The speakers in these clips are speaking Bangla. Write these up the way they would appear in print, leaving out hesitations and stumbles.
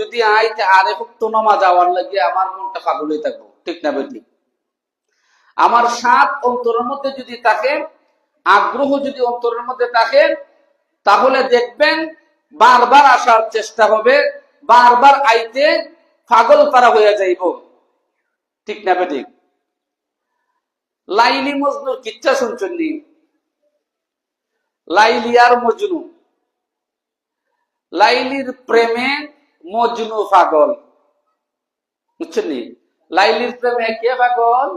যদি আইতে আরে ভক্ত নামাজ যাওয়ার লাগিয়ে আমার মনটা পাগল হয়ে থাকবো, ঠিক না বেটি? আমার সাত অন্তরের মধ্যে যদি থাকে, আগ্রহ যদি অন্তরের মধ্যে থাকে, তাহলে দেখবেন বারবার আসার চেষ্টা হবে, বারবার আইতে পাগল পারা হয়ে যাইব, ঠিক না বেটি? লাইলি মজনুর কিচ্ছা শুনছেন নি? লাইলি আর মজনু, লাইলির প্রেমে মজনু পাগল, বুঝছেন নি? লাইলির প্রেমে কে পাগল?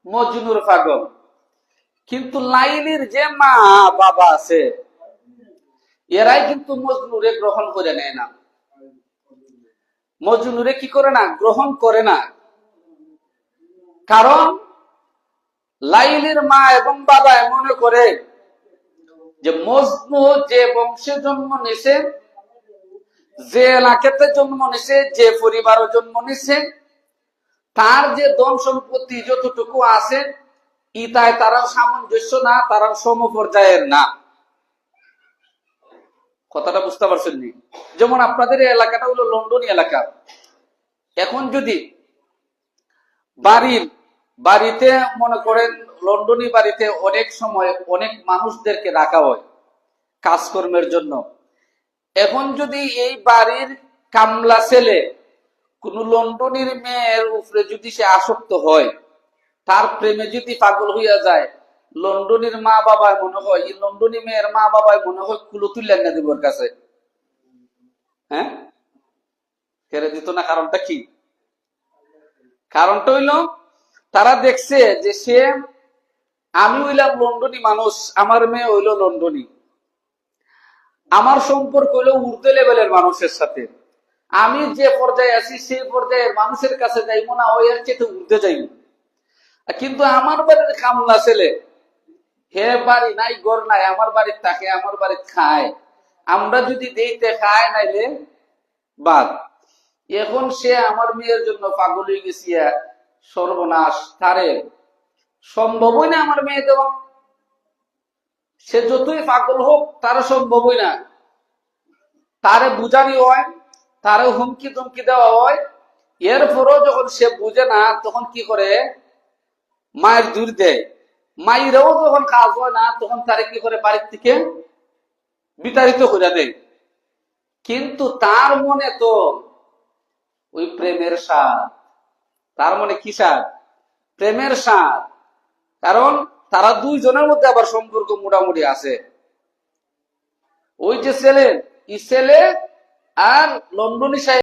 মজনুর পাগল। কিন্তু লাইলির যে মা বাবা আছে, এরাই কিন্তু মজনুরে গ্রহণ করে নেয় না। মজনুরে কি করে না? গ্রহণ করে না। কারণ লাইলির মা এবং বাবা মনে করে যে মজনু যে বংশে জন্ম নিছে, যে এলাকাতে জন্ম নিছে, যে পরিবারে জন্ম নিছে, তার যে ধন সম্পত্তি যতটুকু আছে, ইতায় তারা সামঞ্জস্য না, তারা সমপর্যায়ের না। কথাটা বুঝতে পারছেন নি? যেমন আপনাদের এই এলাকাটা হলো লন্ডনী এলাকা। এখন যদি বাড়িতে মনে করেন, লন্ডনী বাড়িতে অনেক সময় অনেক মানুষদেরকে রাখা হয় কাজকর্মের জন্য। এখন যদি এই বাড়ির কামলা ছেলে কোন লন্ডনীর মেয়ের উপরে যদি সে আসক্ত হয়, তার প্রেমে যদি পাগল হইয়া যায়, লন্ডনীর মা বাবায় মনে হয়, এই লন্ডনী মেয়ের মা বাবায় মনে হয় কুলো তুলে না দিব ওর কাছে। হ্যাঁ, কেড়ে দিত না। কারণটা কি? কারণটা হইল তারা দেখছে যে সে, আমি হইলাম লন্ডনী মানুষ, আমার মেয়ে হইল লন্ডনী, আমার সম্পর্ক হইল উর্দু লেভেলের মানুষের সাথে, আমি যে পর্যায়ে আছি সেই পর্যায়ের মানুষের কাছে যাইব না, ওই আর চেয়ে উর্দে যাইব। কিন্তু আমার বাড়ির কামলা ছেলে, হে বাড়ি নাই ঘর নাই, আমার বাড়ির থাকে, আমার বাড়ির খায়, আমরা যদি দিতে খায় নাইলে বাদ। এখন সে আমার মেয়ের জন্য পাগল হয়ে গেছি, সর্বনাশ, তারে সম্ভবই না আমার মেয়ে দেওয়া। সে যতই পাগল হোক, তার সম্ভবই না। তারে বুঝানি হয়, তারে হুমকি ধমকি দেওয়া হয়, এরপরও যখন সে বুঝে না, তখন কি করে? মায়ের দূর দেয়। মায়েরাও যখন কাজ হয় না, তখন তারে কি করে? বাড়ির থেকে বিতাড়িত করে দেয়। কিন্তু তার মনে তো ওই প্রেমের স্বাদ। তার মনে কি স্বাদ? প্রেমের স্বাদ। কারণ তারা দুইজনের মধ্যে আবার সম্পর্ক মোটামুটি আছে। ওই যে ছেলে, ই ছেলে আর লন্ডনী সাহেব